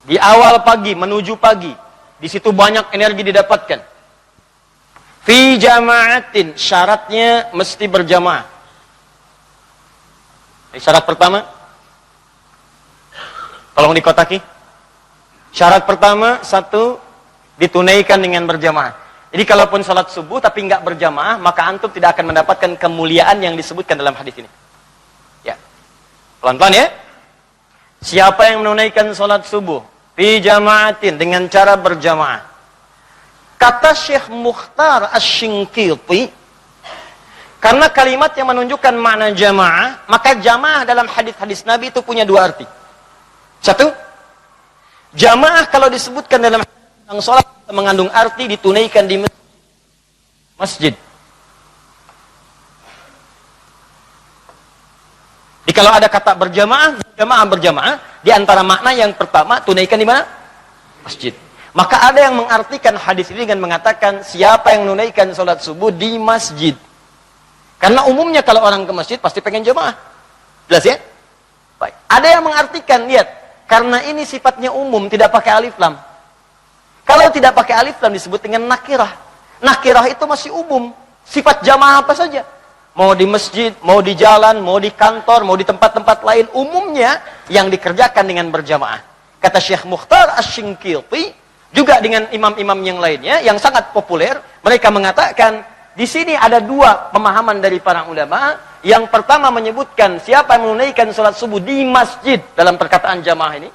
Di awal pagi, menuju pagi. Di situ banyak energi didapatkan. Fi jama'atin, syaratnya mesti berjamaah. Syarat pertama, tolong dikotaki. Syarat pertama, satu, ditunaikan dengan berjamaah. Jadi kalaupun salat subuh tapi nggak berjamaah, maka antum tidak akan mendapatkan kemuliaan yang disebutkan dalam hadis ini. Ya, pelan-pelan ya. Siapa yang menunaikan salat subuh fi jama'atin dengan cara berjamaah? Kata Syekh Mukhtar Asy-Shinqiti, karena kalimat yang menunjukkan makna jamaah, maka jamaah dalam hadis-hadis Nabi itu punya dua arti. Satu, jamaah kalau disebutkan dalam tentang sholat mengandung arti ditunaikan di masjid. Jadi kalau ada kata berjamaah, di antara makna yang pertama tunaikan di mana? Masjid. Maka ada yang mengartikan hadis ini dengan mengatakan siapa yang menunaikan sholat subuh di masjid. Karena umumnya kalau orang ke masjid pasti pengen jamaah. Jelas ya? Baik. Ada yang mengartikan, lihat, karena ini sifatnya umum, tidak pakai alif lam. Kalau tidak pakai alif lam disebut dengan nakirah. Nakirah itu masih umum. Sifat jamaah apa saja. Mau di masjid, mau di jalan, mau di kantor, mau di tempat-tempat lain. Umumnya yang dikerjakan dengan berjamaah. Kata Syekh Mukhtar Asy-Shinqiti, juga dengan imam-imam yang lainnya, yang sangat populer, mereka mengatakan, di sini ada dua pemahaman dari para ulama. Yang pertama menyebutkan siapa yang menunaikan sholat subuh di masjid dalam perkataan jamaah ini.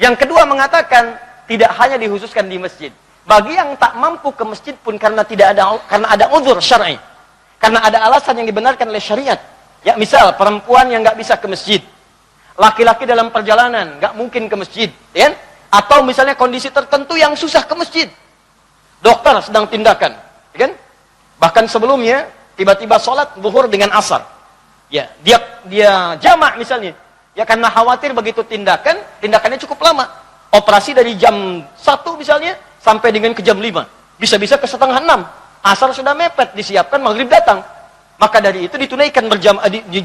Yang kedua mengatakan tidak hanya dikhususkan di masjid. Bagi yang tak mampu ke masjid pun karena ada uzur syar'i. Karena ada alasan yang dibenarkan oleh syariat. Ya, misal perempuan yang nggak bisa ke masjid, laki-laki dalam perjalanan nggak mungkin ke masjid, ya? Atau misalnya kondisi tertentu yang susah ke masjid. Dokter sedang tindakan, ya kan? Bahkan sebelumnya tiba-tiba sholat zuhur dengan asar. Ya, dia jamak misalnya. Ya karena khawatir begitu tindakannya cukup lama. Operasi dari jam 1 misalnya sampai dengan ke jam 5. Bisa-bisa ke setengah 6. Asar sudah mepet, disiapkan maghrib datang. Maka dari itu ditunaikan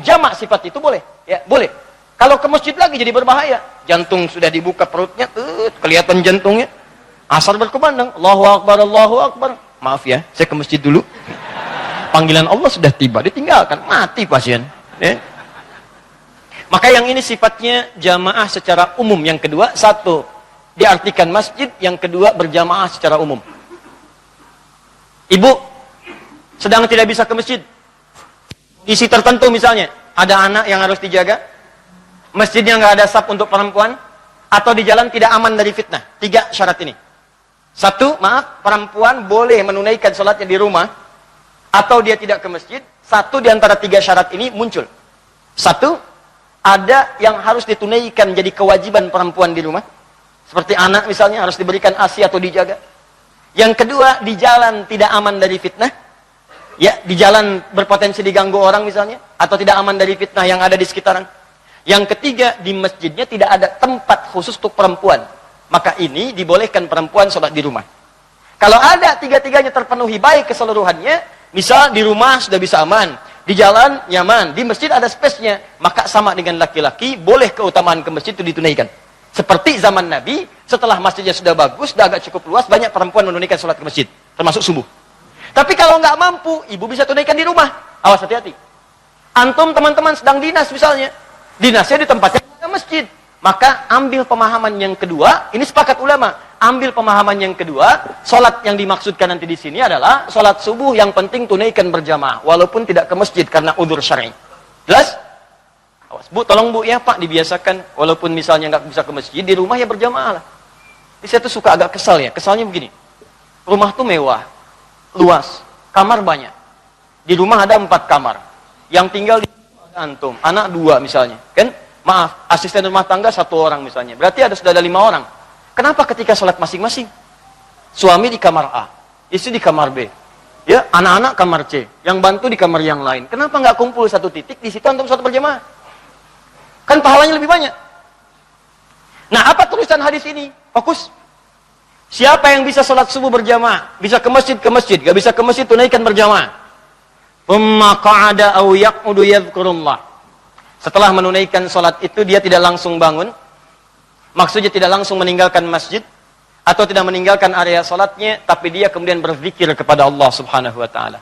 jamak sifat itu boleh. Ya, boleh. Kalau ke masjid lagi jadi berbahaya. Jantung sudah dibuka perutnya, kelihatan jantungnya. Asar berkumandang, Allahu Akbar, Allahu Akbar. Maaf ya, saya ke masjid dulu. Panggilan Allah sudah tiba, ditinggalkan, mati pasien. Ya. Maka yang ini sifatnya jamaah secara umum. Yang kedua, satu, diartikan masjid. Yang kedua, berjamaah secara umum. Ibu sedang tidak bisa ke masjid. Isi tertentu misalnya, ada anak yang harus dijaga. Masjidnya nggak ada saf untuk perempuan. Atau di jalan tidak aman dari fitnah. 3 syarat ini. Satu, maaf, perempuan boleh menunaikan sholatnya di rumah, atau dia tidak ke masjid. Satu di antara 3 syarat ini muncul. Satu, ada yang harus ditunaikan jadi kewajiban perempuan di rumah. Seperti anak misalnya, harus diberikan ASI atau dijaga. Yang kedua, di jalan tidak aman dari fitnah. Ya, di jalan berpotensi diganggu orang misalnya, atau tidak aman dari fitnah yang ada di sekitaran. Yang ketiga, di masjidnya tidak ada tempat khusus untuk perempuan. Maka ini dibolehkan perempuan sholat di rumah. Kalau ada 3-tiganya terpenuhi baik keseluruhannya, misal di rumah sudah bisa aman, di jalan nyaman, di masjid ada space-nya, maka sama dengan laki-laki, boleh keutamaan ke masjid itu ditunaikan. Seperti zaman Nabi, setelah masjidnya sudah bagus, sudah agak cukup luas, banyak perempuan menunaikan sholat ke masjid, termasuk subuh. Tapi kalau nggak mampu, ibu bisa tunaikan di rumah. Awas, hati-hati. Antum teman-teman sedang dinas misalnya, dinasnya di tempatnya ke masjid. Maka ambil pemahaman yang kedua, ini sepakat ulama, ambil pemahaman yang kedua, sholat yang dimaksudkan nanti di sini adalah sholat subuh yang penting tunaikan berjamaah, walaupun tidak ke masjid karena udzur syar'i. Jelas? Awas, Bu, tolong Bu ya Pak, dibiasakan, walaupun misalnya nggak bisa ke masjid, di rumah ya berjamaah lah. Jadi saya tuh suka agak kesal ya, kesalnya begini, rumah tuh mewah, luas, kamar banyak. Di rumah ada 4 kamar, yang tinggal di antum, anak 2 misalnya, kan? Maaf, asisten rumah tangga 1 orang misalnya. Berarti sudah ada 5 orang. Kenapa ketika sholat masing-masing? Suami di kamar A, istri di kamar B. Ya, anak-anak kamar C, yang bantu di kamar yang lain. Kenapa nggak kumpul satu titik di situ antum sholat berjamaah? Kan pahalanya lebih banyak. Nah, apa tulisan hadis ini? Fokus. Siapa yang bisa sholat subuh berjamaah? Bisa ke masjid, Gak bisa ke masjid, tunaikan berjamaah. Thumma qa'ada aw yaq'udu yadhkurullah. Setelah menunaikan sholat itu, dia tidak langsung bangun. Maksudnya tidak langsung meninggalkan masjid atau tidak meninggalkan area salatnya, tapi dia kemudian berzikir kepada Allah Subhanahu wa taala.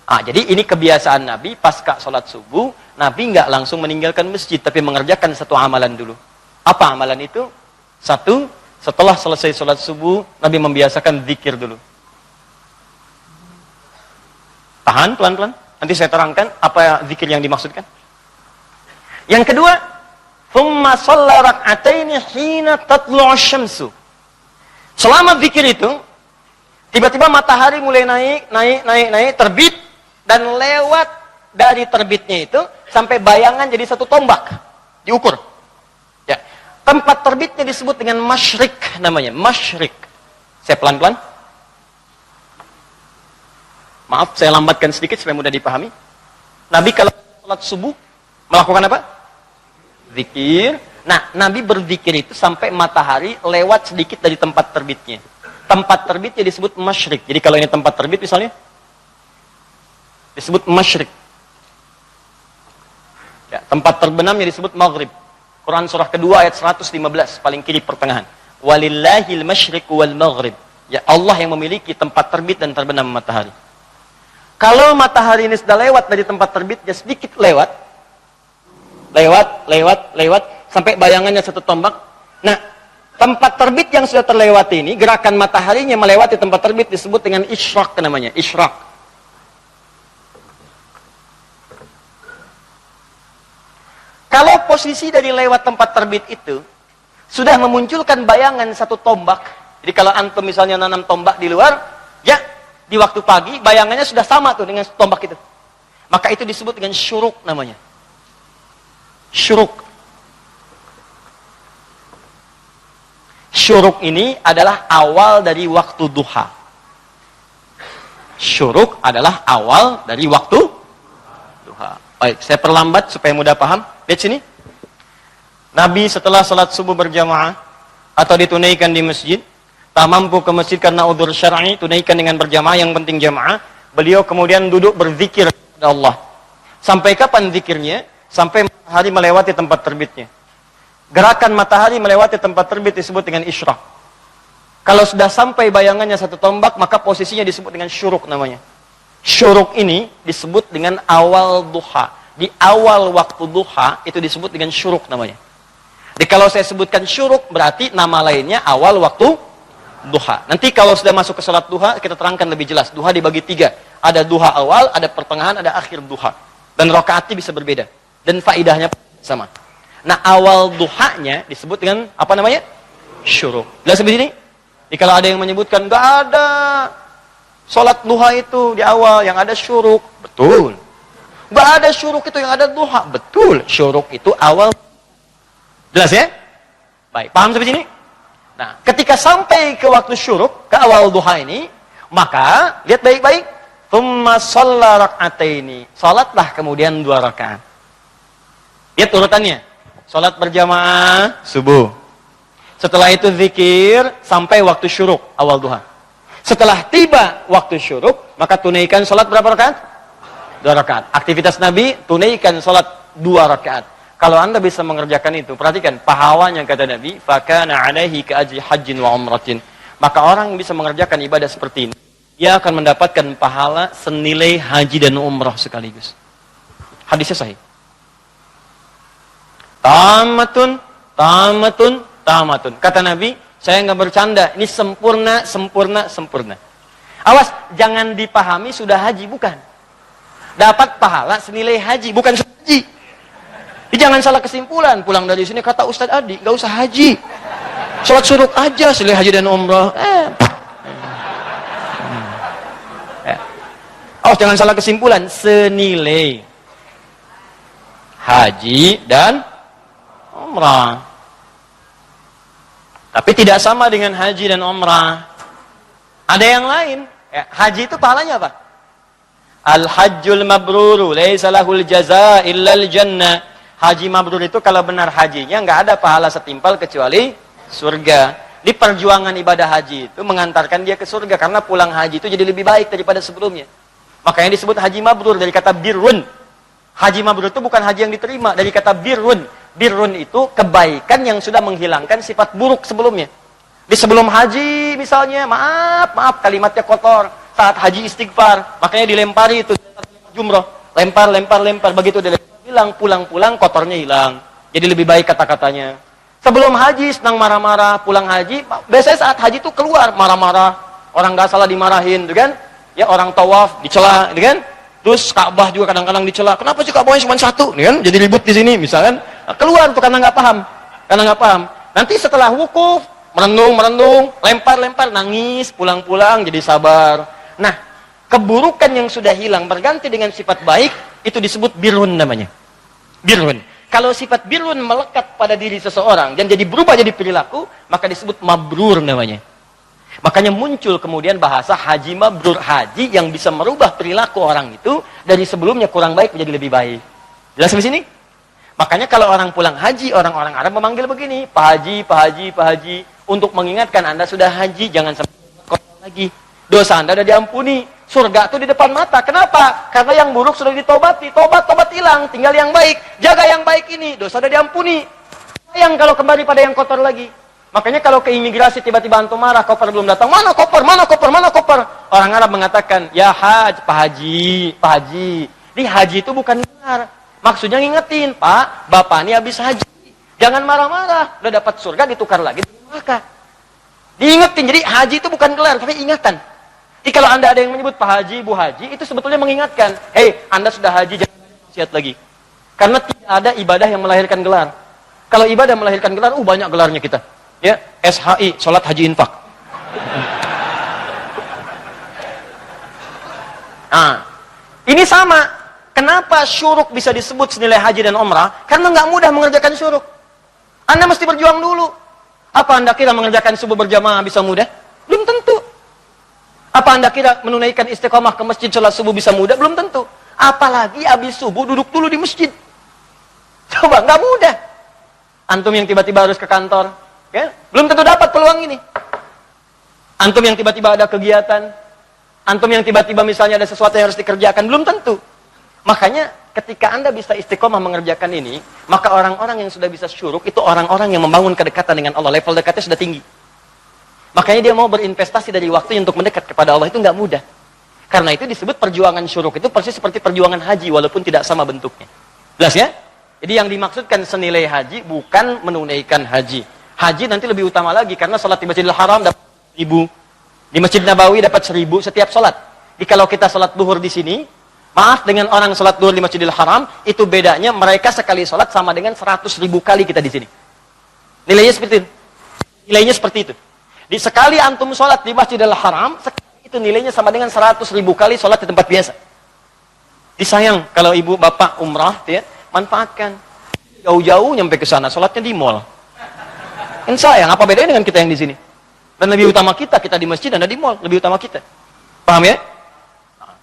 Jadi ini kebiasaan Nabi pasca salat subuh, Nabi nggak langsung meninggalkan masjid tapi mengerjakan satu amalan dulu. Apa amalan itu? Satu, setelah selesai salat subuh, Nabi membiasakan zikir dulu. Tahan pelan-pelan, nanti saya terangkan apa zikir yang dimaksudkan. Yang kedua, thumma shalla rak'ataini hina tatlu'u syamsu. Selama zikir itu, tiba-tiba matahari mulai naik, terbit, dan lewat dari terbitnya itu, sampai bayangan jadi satu tombak, diukur. Ya. Tempat terbitnya disebut dengan masyrik, namanya, masyrik. Saya pelan-pelan. Maaf, saya lambatkan sedikit supaya mudah dipahami. Nabi kalau salat subuh, melakukan apa? Zikir. Nah, Nabi berzikir itu sampai matahari lewat sedikit dari tempat terbitnya. Tempat terbitnya disebut masyrik. Jadi kalau ini tempat terbit misalnya, disebut masyrik. Ya, tempat terbenamnya disebut maghrib. Quran surah kedua ayat 115, paling kiri pertengahan. Walillahil masyriq wal maghrib. Ya, Allah yang memiliki tempat terbit dan terbenam matahari. Kalau matahari ini sudah lewat dari tempat terbitnya, sedikit lewat, sampai bayangannya satu tombak. Nah, tempat terbit yang sudah terlewati ini, gerakan mataharinya melewati tempat terbit disebut dengan isyraq namanya, isyraq. Kalau posisi dari lewat tempat terbit itu sudah memunculkan bayangan satu tombak, jadi kalau antum misalnya nanam tombak di luar, ya di waktu pagi bayangannya sudah sama tuh dengan tombak itu. Maka itu disebut dengan syuruk namanya. Syuruk. Syuruk ini adalah awal dari waktu duha. Syuruk adalah awal dari waktu duha. Baik, saya perlambat supaya mudah paham. Lihat sini. Nabi setelah salat subuh berjamaah atau ditunaikan di masjid, tak mampu ke masjid karena udzur syar'i, tunaikan dengan berjamaah, yang penting jamaah. Beliau kemudian duduk berzikir kepada Allah. Sampai kapan zikirnya? Sampai matahari melewati tempat terbitnya. Gerakan matahari melewati tempat terbit disebut dengan isyraq. Kalau sudah sampai bayangannya satu tombak, maka posisinya disebut dengan syuruk namanya. Syuruk ini disebut dengan awal duha. Di awal waktu duha, itu disebut dengan syuruk namanya. Jadi kalau saya sebutkan syuruk, berarti nama lainnya awal waktu duha. Nanti kalau sudah masuk ke salat duha, kita terangkan lebih jelas. Duha dibagi 3. Ada duha awal, ada pertengahan, ada akhir duha. Dan rakaatnya bisa berbeda. Dan faidahnya sama. Nah, awal duhanya disebut dengan apa namanya? Syuruk. Jelas sampai sini? Jadi kalau ada yang menyebutkan enggak ada salat duha itu di awal, yang ada syuruk. Betul. Enggak ada syuruk itu yang ada duha. Betul. Syuruk itu awal. Jelas ya? Baik, paham sampai sini? Nah, ketika sampai ke waktu syuruk, ke awal duha ini, maka lihat baik-baik. Tsumma shalla rak'ataini. Salatlah kemudian 2 rakaat. Lihat urutannya. Salat berjamaah subuh. Setelah itu zikir sampai waktu syuruk, awal duha. Setelah tiba waktu syuruk, maka tunaikan salat berapa rakaat? 2 rakaat. Aktivitas Nabi, tunaikan salat 2 rakaat. Kalau Anda bisa mengerjakan itu, perhatikan pahalanya kata Nabi, fakana alaihi ka ajri hajjin wa umratin. Maka orang yang bisa mengerjakan ibadah seperti ini, dia akan mendapatkan pahala senilai haji dan umrah sekaligus. Hadisnya sahih. Tamatun, tamatun, tamatun. Kata Nabi, saya nggak bercanda. Ini sempurna, sempurna, sempurna. Awas, jangan dipahami sudah haji, bukan. Dapat pahala senilai haji, bukan haji. Jangan salah kesimpulan. Pulang dari sini kata Ustadz Adi, nggak usah haji. Sholat suruk aja, senilai haji dan umrah. Awas, jangan salah kesimpulan. Senilai haji dan umrah. Tapi tidak sama dengan haji dan umrah. Ada yang lain. Haji itu pahalanya apa? Al-hajjul mabruru laisa lahul jazaa illal jannah. Haji mabrur itu kalau benar hajinya nggak ada pahala setimpal kecuali surga. Di perjuangan ibadah haji itu mengantarkan dia ke surga karena pulang haji itu jadi lebih baik daripada sebelumnya. Makanya disebut haji mabrur dari kata birrun. Haji mabrur itu bukan haji yang diterima, dari kata birrun. Birrun itu kebaikan yang sudah menghilangkan sifat buruk sebelumnya. Di sebelum haji misalnya, maaf kalimatnya kotor. Saat haji istighfar, makanya dilempari itu jumroh. Lempar, begitu dilempar, hilang, pulang kotornya hilang. Jadi lebih baik kata-katanya. Sebelum haji senang marah-marah, pulang haji, biasanya saat haji itu keluar marah-marah. Orang nggak salah dimarahin, gitu kan? Ya orang tawaf dicela, gitu kan? Terus Ka'bah juga kadang-kadang dicela. Kenapa sih Ka'bahnya cuma satu, gitu kan? Jadi ribut di sini, misalkan. Nah, keluar tuh karena nggak paham. Nanti setelah wukuf, merenung, lempar, nangis, pulang, jadi sabar. Nah, keburukan yang sudah hilang berganti dengan sifat baik, itu disebut birrun namanya. Birrun. Kalau sifat birrun melekat pada diri seseorang dan jadi berubah jadi perilaku, maka disebut mabrur namanya. Makanya muncul kemudian bahasa haji mabrur, haji yang bisa merubah perilaku orang itu dari sebelumnya kurang baik menjadi lebih baik. Jelas di sini? Makanya kalau orang pulang haji, orang-orang Arab memanggil begini, Pak Haji, untuk mengingatkan Anda sudah haji, jangan sampai kotor lagi. Dosa Anda sudah diampuni. Surga itu di depan mata. Kenapa? Karena yang buruk sudah ditobati. Tobat hilang, tinggal yang baik. Jaga yang baik ini, dosa sudah diampuni. Sayang kalau kembali pada yang kotor lagi. Makanya kalau ke imigrasi tiba-tiba antum marah, koper belum datang. Mana koper? Orang Arab mengatakan, ya Pak Haji. Ini haji itu bukan benar. Maksudnya ngingetin, Pak, Bapak ini habis haji. Jangan marah-marah. Udah dapat surga ditukar lagi. Maka diingetin. Jadi haji itu bukan gelar, tapi ingatan. Jadi kalau Anda ada yang menyebut Pak Haji, Bu Haji, itu sebetulnya mengingatkan. Hei, Anda sudah haji, jangan maksiat lagi. Karena tidak ada ibadah yang melahirkan gelar. Kalau ibadah melahirkan gelar, banyak gelarnya kita. Ya, SHI, sholat haji infak. Nah, ini sama. Kenapa syuruk bisa disebut senilai haji dan umrah? Karena nggak mudah mengerjakan syuruk. Anda mesti berjuang dulu. Apa Anda kira mengerjakan subuh berjamaah bisa mudah? Belum tentu. Apa Anda kira menunaikan istiqomah ke masjid sholat subuh bisa mudah? Belum tentu. Apalagi habis subuh duduk dulu di masjid. Coba, nggak mudah. Antum yang tiba-tiba harus ke kantor, ya, belum tentu dapat peluang ini. Antum yang tiba-tiba ada kegiatan, antum yang tiba-tiba misalnya ada sesuatu yang harus dikerjakan, belum tentu. Makanya ketika Anda bisa istiqomah mengerjakan ini, maka orang-orang yang sudah bisa syuruk itu orang-orang yang membangun kedekatan dengan Allah. Level dekatnya sudah tinggi. Makanya dia mau berinvestasi dari waktu untuk mendekat kepada Allah itu nggak mudah. Karena itu disebut perjuangan syuruk itu persis seperti perjuangan haji walaupun tidak sama bentuknya. Jelas ya? Jadi yang dimaksudkan senilai haji bukan menunaikan haji. Haji nanti lebih utama lagi karena sholat di Masjidil Haram dapat 1.000. Di Masjid Nabawi dapat 1.000 setiap sholat. Jadi kalau kita sholat duhur di sini, maaf dengan orang sholat duhur di Masjidil Haram, itu bedanya mereka sekali sholat sama dengan 100.000 kali kita di sini. Nilainya seperti itu. Nilainya seperti itu. Di sekali antum sholat di Masjidil Haram, itu nilainya sama dengan 100.000 kali sholat di tempat biasa. Disayang kalau ibu bapak umrah, ya, manfaatkan. Jauh-jauh nyampe ke sana, sholatnya di mall. Kan sayang, apa bedanya dengan kita yang di sini? Dan lebih utama kita di masjid dan di mall, lebih utama kita. Paham ya?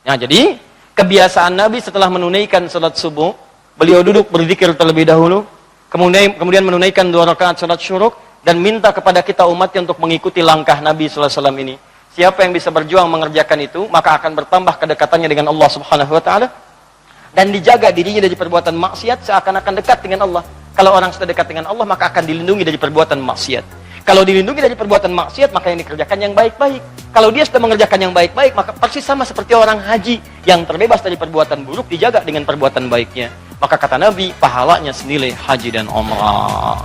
Nah, jadi kebiasaan Nabi setelah menunaikan sholat subuh, beliau duduk berzikir terlebih dahulu, kemudian menunaikan 2 rakaat sholat syuruk, dan minta kepada kita umatnya untuk mengikuti langkah Nabi SAW ini. Siapa yang bisa berjuang mengerjakan itu, maka akan bertambah kedekatannya dengan Allah Subhanahu Wa Taala, dan dijaga dirinya dari perbuatan maksiat seakan-akan dekat dengan Allah. Kalau orang sudah dekat dengan Allah, maka akan dilindungi dari perbuatan maksiat. Kalau dilindungi dari perbuatan maksiat, maka yang dikerjakan yang baik-baik. Kalau dia sudah mengerjakan yang baik-baik, maka persis sama seperti orang haji yang terbebas dari perbuatan buruk, dijaga dengan perbuatan baiknya. Maka kata Nabi, pahalanya senilai haji dan umrah.